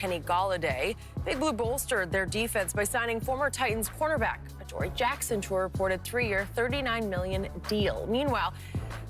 Kenny Golladay. Big Blue bolstered their defense by signing former Titans cornerback Adoree Jackson to a reported 3-year, $39 million deal. Meanwhile,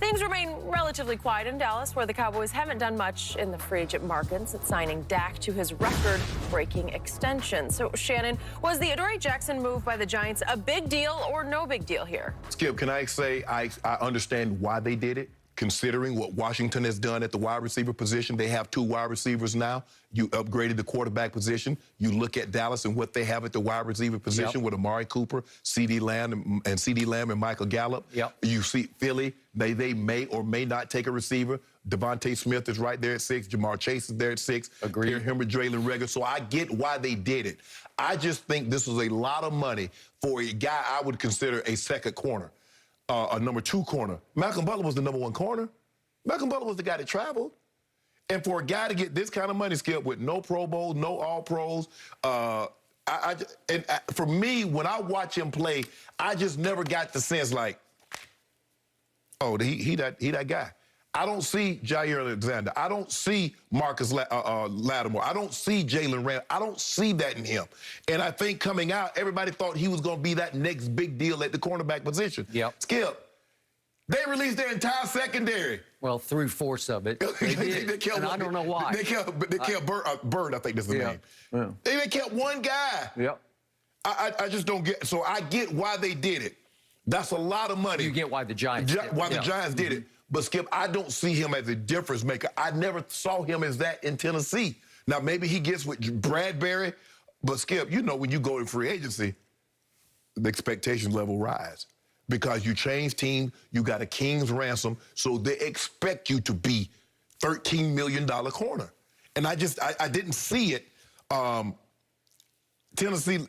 things remain relatively quiet in Dallas, where the Cowboys haven't done much in the free agent market since signing Dak to his record-breaking extension. So, Shannon, was the Adoree Jackson move by the Giants a big deal or no big deal here? Skip, can I say I understand why they did it? Considering what Washington has done at the wide receiver position, they have 2 wide receivers now. You upgraded the quarterback position. You look at Dallas and what they have at the wide receiver position with Amari Cooper, CeeDee Lamb, and Michael Gallup. You see Philly, they may or may not take a receiver. Devontae Smith is right there at 6. Jamar Chase is there at 6. Agreed. Him and Jalen Reagor. So I get why they did it. I just think this was a lot of money for a guy I would consider a second corner. A number 2 corner. Malcolm Butler was the number 1 corner. Malcolm Butler was the guy that traveled. And for a guy to get this kind of money, Skip, with no Pro Bowls, no All-Pros, for me, when I watch him play, I just never got the sense like, oh, he that guy. I don't see Jair Alexander. I don't see Marcus Lattimore. I don't see Jalen Ramsey. I don't see that in him. And I think coming out, everybody thought he was going to be that next big deal at the cornerback position. Skip, they released their entire secondary. Well, 3/4 of it. They killed, and I don't know why. They killed Bird, I think that's the name. They kept one guy. I just don't get. So I get why they did it. That's a lot of money. You get why the Giants did it. Why the Giants did it. But, Skip, I don't see him as a difference maker. I never saw him as that in Tennessee. Now, maybe he gets with Bradbury, but, Skip, you know when you go to free agency, the expectation level rise. Because you change team, you got a king's ransom, so they expect you to be $13 million corner. And I didn't see it. Tennessee,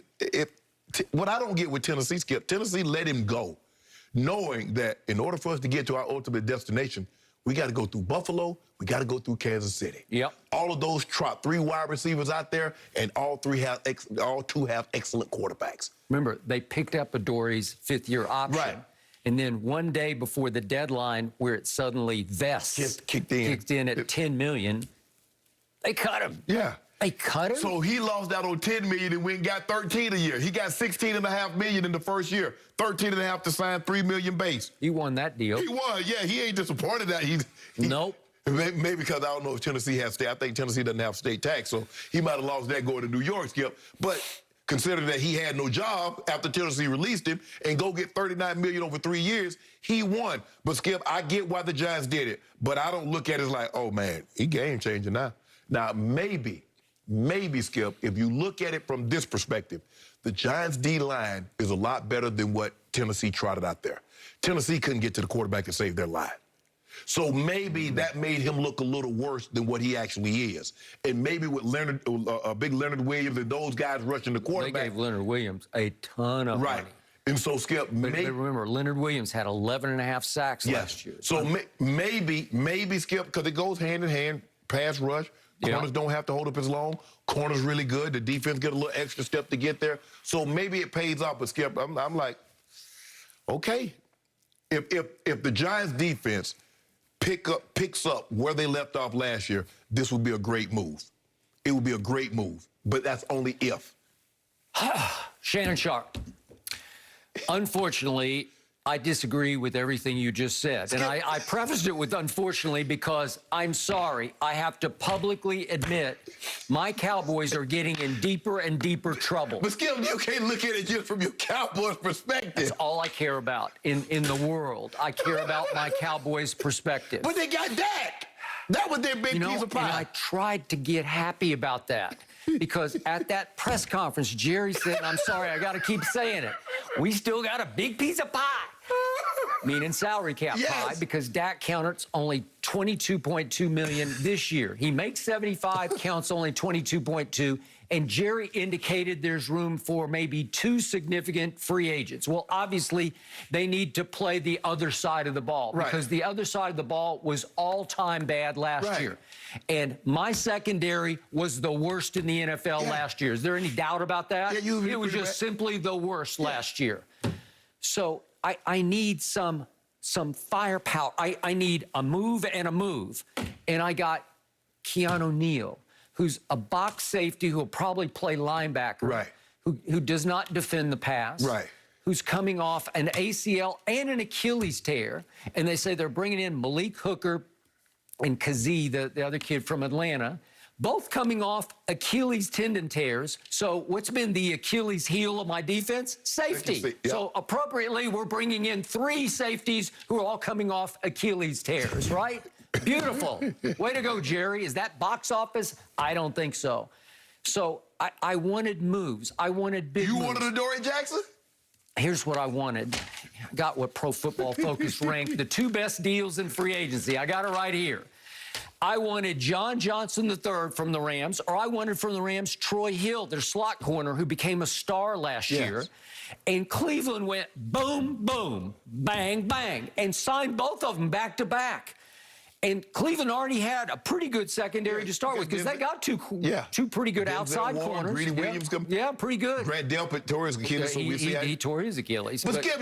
what I don't get with Tennessee, Skip, Tennessee let him go, knowing that in order for us to get to our ultimate destination, we got to go through Buffalo, we got to go through Kansas City. All of those trot 3 wide receivers out there, and all 2 have excellent quarterbacks. Remember, they picked up Adoree's 5th-year option. And then one day before the deadline, where it suddenly vests, kicked in at $10 million, they cut him. They cut him? So he lost out on $10 million and went and got $13 a year. He got $16.5 million in the first year, $13.5 to sign $3 million base. He won that deal. He won, yeah. He ain't disappointed that. Nope. Maybe because I don't know if Tennessee has state. I think Tennessee doesn't have state tax, so he might have lost that going to New York, Skip. But considering that he had no job after Tennessee released him and go get $39 million over 3 years, he won. But, Skip, I get why the Giants did it, but I don't look at it as like, oh, man, he game-changing now. Now, maybe, Skip, if you look at it from this perspective, the Giants' D-line is a lot better than what Tennessee trotted out there. Tennessee couldn't get to the quarterback to save their life. So maybe that made him look a little worse than what he actually is. And maybe with big Leonard Williams and those guys rushing the quarterback. They gave Leonard Williams a ton of money. And so, Skip, but remember, Leonard Williams had 11.5 sacks last year. So maybe, Skip, because it goes hand in hand, pass rush. Corners don't have to hold up as long. Corner's really good. The defense get a little extra step to get there. So maybe it pays off. But, Skip, I'm like, okay. If the Giants' defense picks up where they left off last year, this would be a great move. It would be a great move. But that's only if. Shannon Sharp. Unfortunately, I disagree with everything you just said. And I prefaced it with unfortunately because I'm sorry. I have to publicly admit my Cowboys are getting in deeper and deeper trouble. But, Skip, you can't look at it just from your Cowboys perspective. That's all I care about in the world. I care about my Cowboys perspective. But they got Dak. That was their big piece of pie. And I tried to get happy about that. Because at that press conference, Jerry said, and I'm sorry, I got to keep saying it, we still got a big piece of pie. Meaning salary cap pie, because Dak counts only $22.2 million this year. He makes 75, counts only 22.2, and Jerry indicated there's room for maybe 2 significant free agents. Well, obviously, they need to play the other side of the ball, because the other side of the ball was all-time bad last year. And my secondary was the worst in the NFL last year. Is there any doubt about that? It was just simply the worst last year. So I need some firepower. I need a move and a move. And I got Keanu Neal, who's a box safety who will probably play linebacker, Right. who does not defend the pass, Right. who's coming off an ACL and an Achilles tear, and they say they're bringing in Malik Hooker and Kazee, the other kid from Atlanta, both coming off Achilles tendon tears. So what's been the Achilles heel of my defense? Safety. Yep. So appropriately, we're bringing in 3 safeties who are all coming off Achilles tears, right? Beautiful. Way to go, Jerry. Is that box office? I don't think so. So I wanted moves. I wanted big moves. You wanted Adoree Jackson? Here's what I wanted. I got what Pro Football Focus ranked the 2 best deals in free agency. I got it right here. I wanted John Johnson III from the Rams, or I wanted from the Rams Troy Hill, their slot corner, who became a star last year. And Cleveland went boom, boom, bang, bang, and signed both of them back to back. And Cleveland already had a pretty good secondary to start with because they got two pretty good outside corners. Greedy Williams, pretty good. Brad Delpit tore his Achilles, so we see he tore his Achilles. But Skip,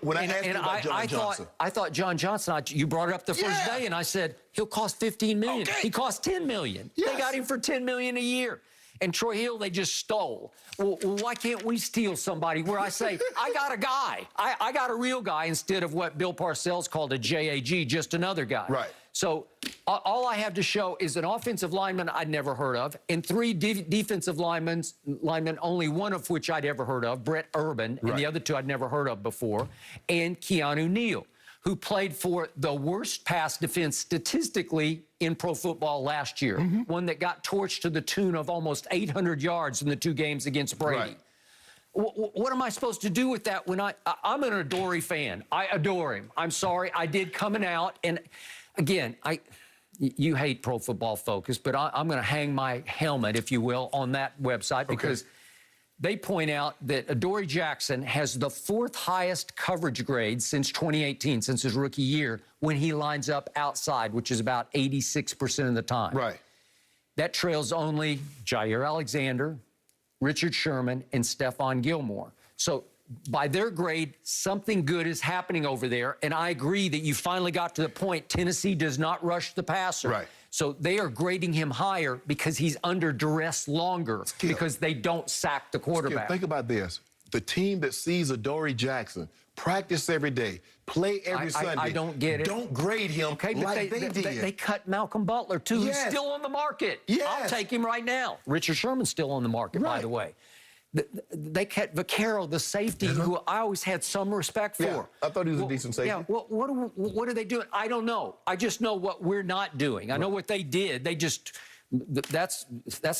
when I asked you about John Johnson. I thought John Johnson, you brought it up the first day, and I said, he'll cost $15 million. Okay. He cost $10 million. They got him for $10 million a year. And Troy Hill, they just stole. Well, why can't we steal somebody where I say, I got a guy. I got a real guy instead of what Bill Parcells called a JAG, just another guy. Right. So all I have to show is an offensive lineman I'd never heard of and 3 defensive linemen, only one of which I'd ever heard of, Brett Urban, and the other 2 I'd never heard of before, and Keanu Neal, who played for the worst pass defense statistically in pro football last year, one that got torched to the tune of almost 800 yards in the 2 games against Brady. Right. What am I supposed to do with that when I'm an Adoree fan? I adore him. I'm sorry, I did coming out, and again, you hate Pro Football Focus, but I'm going to hang my helmet, if you will, on that website because they point out that Adoree Jackson has the 4th highest coverage grade since 2018, since his rookie year, when he lines up outside, which is about 86% of the time. Right. That trails only Jair Alexander, Richard Sherman, and Stephon Gilmore. So by their grade, something good is happening over there, and I agree that you finally got to the point Tennessee does not rush the passer. Right. So they are grading him higher because he's under duress longer because they don't sack the quarterback. Think about this. The team that sees Adoree Jackson practice every day, play every Sunday. I don't get it. Don't grade him like they did. They cut Malcolm Butler, too, who's still on the market. I'll take him right now. Richard Sherman's still on the market, by the way. They cut Vaccaro, the safety, who I always had some respect for. I thought he was a decent safety. Yeah, what are they doing? I don't know. I just know what we're not doing. I know what they did. They just, that's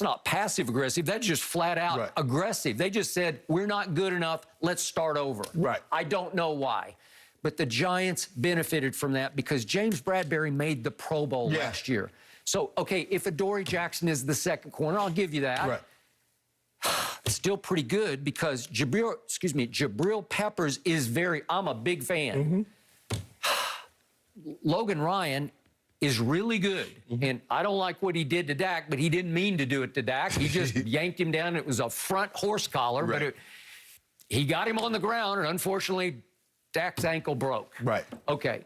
not passive-aggressive. That's just flat-out aggressive. They just said, we're not good enough. Let's start over. Right. I don't know why. But the Giants benefited from that because James Bradbury made the Pro Bowl last year. So, okay, if Adoree Jackson is the 2nd corner, I'll give you that. Right. It's still pretty good because Jabril Peppers is I'm a big fan. Logan Ryan is really good. And I don't like what he did to Dak, but he didn't mean to do it to Dak. He just yanked him down. It was a front horse collar, but he got him on the ground, and unfortunately, Dak's ankle broke. Right. Okay.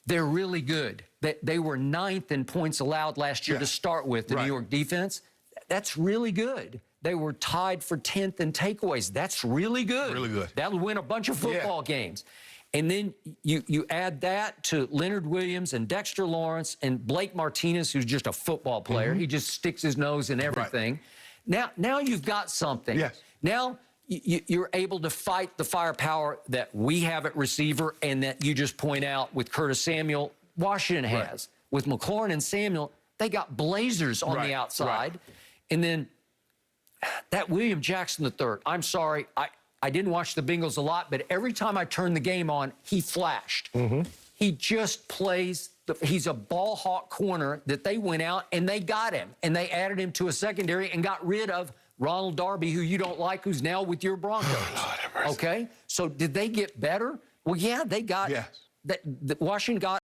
They're really good. They were 9th in points allowed last year to start with, the New York defense. That's really good. They were tied for 10th in takeaways. That's really good. Really good. That'll win a bunch of football games. And then you add that to Leonard Williams and Dexter Lawrence and Blake Martinez, who's just a football player. He just sticks his nose in everything. Now you've got something. Yes. Now you're able to fight the firepower that we have at receiver and that you just point out with Curtis Samuel, Washington has. With McLaurin and Samuel, they got blazers on the outside. And then that William Jackson III, I'm sorry, I didn't watch the Bengals a lot, but every time I turned the game on, he flashed. He just plays, he's a ball hawk corner that they went out and they got him. And they added him to a secondary and got rid of Ronald Darby, who you don't like, who's now with your Broncos. Okay? So did they get better? Well, yeah, they got, Washington got